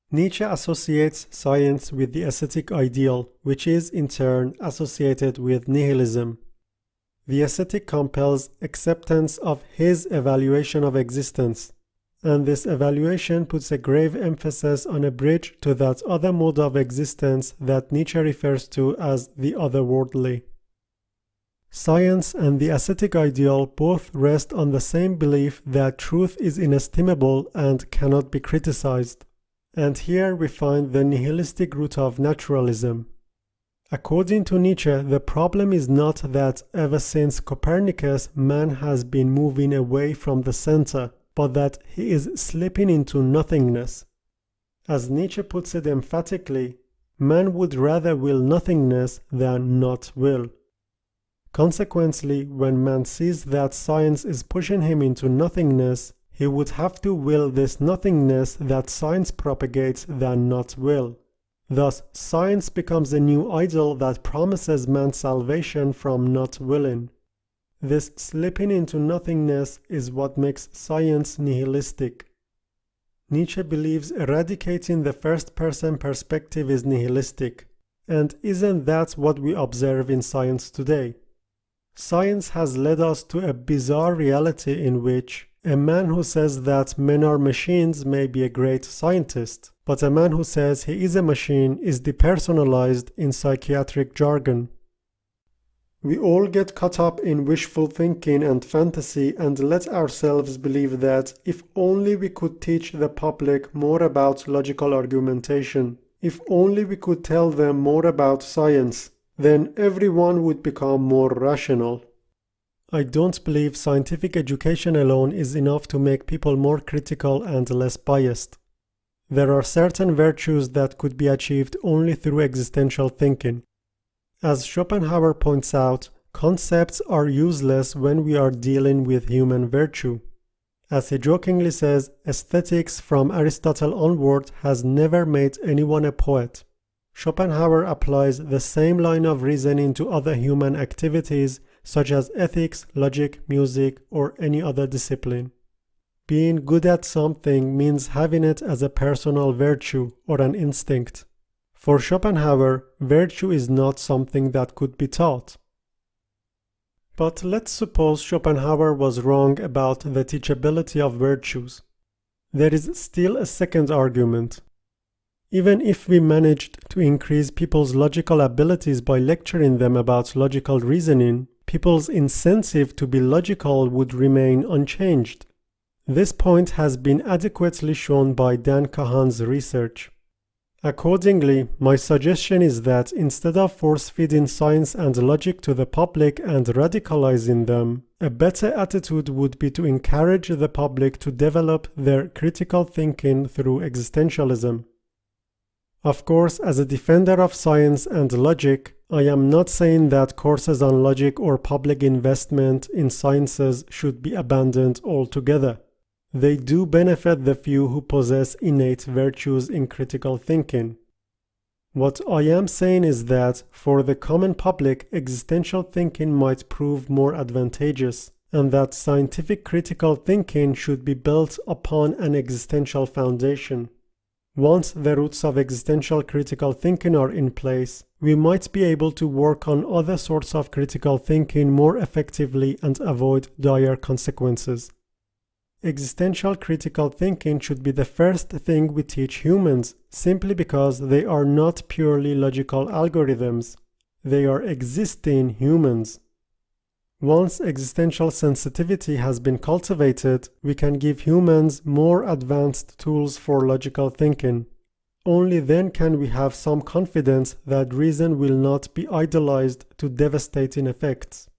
Nietzsche associates science with the ascetic ideal, which is in turn associated with nihilism. The ascetic compels acceptance of his evaluation of existence, and this evaluation puts a grave emphasis on a bridge to that other mode of existence that Nietzsche refers to as the otherworldly. Science and the ascetic ideal both rest on the same belief that truth is inestimable and cannot be criticized. And here we find the nihilistic root of naturalism. According to Nietzsche, the problem is not that ever since Copernicus man has been moving away from the center, but that he is slipping into nothingness. As Nietzsche puts it emphatically, man would rather will nothingness than not will. Consequently, when man sees that science is pushing him into nothingness, he would have to will this nothingness that science propagates than not will. Thus, science becomes a new idol that promises man salvation from not willing. This slipping into nothingness is what makes science nihilistic. Nietzsche believes eradicating the first-person perspective is nihilistic, and isn't that what we observe in science today? Science has led us to a bizarre reality in which a man who says that men are machines may be a great scientist, but a man who says he is a machine is depersonalized in psychiatric jargon. We all get caught up in wishful thinking and fantasy and let ourselves believe that if only we could teach the public more about logical argumentation, if only we could tell them more about science, then everyone would become more rational. I don't believe scientific education alone is enough to make people more critical and less biased. There are certain virtues that could be achieved only through existential thinking. As Schopenhauer points out, concepts are useless when we are dealing with human virtue. As he jokingly says, aesthetics from Aristotle onward has never made anyone a poet. Schopenhauer applies the same line of reasoning to other human activities such as ethics, logic, music, or any other discipline. Being good at something means having it as a personal virtue or an instinct. For Schopenhauer, virtue is not something that could be taught. But let's suppose Schopenhauer was wrong about the teachability of virtues. There is still a second argument. Even if we managed to increase people's logical abilities by lecturing them about logical reasoning, people's incentive to be logical would remain unchanged. This point has been adequately shown by Dan Kahan's research. Accordingly, my suggestion is that instead of force-feeding science and logic to the public and radicalizing them, a better attitude would be to encourage the public to develop their critical thinking through existentialism. Of course, as a defender of science and logic, I am not saying that courses on logic or public investment in sciences should be abandoned altogether. They do benefit the few who possess innate virtues in critical thinking. What I am saying is that, for the common public, existential thinking might prove more advantageous, and that scientific critical thinking should be built upon an existential foundation. Once the roots of existential critical thinking are in place, we might be able to work on other sorts of critical thinking more effectively and avoid dire consequences. Existential critical thinking should be the first thing we teach humans, simply because they are not purely logical algorithms. They are existing humans. Once existential sensitivity has been cultivated, we can give humans more advanced tools for logical thinking. Only then can we have some confidence that reason will not be idolized to devastating effects.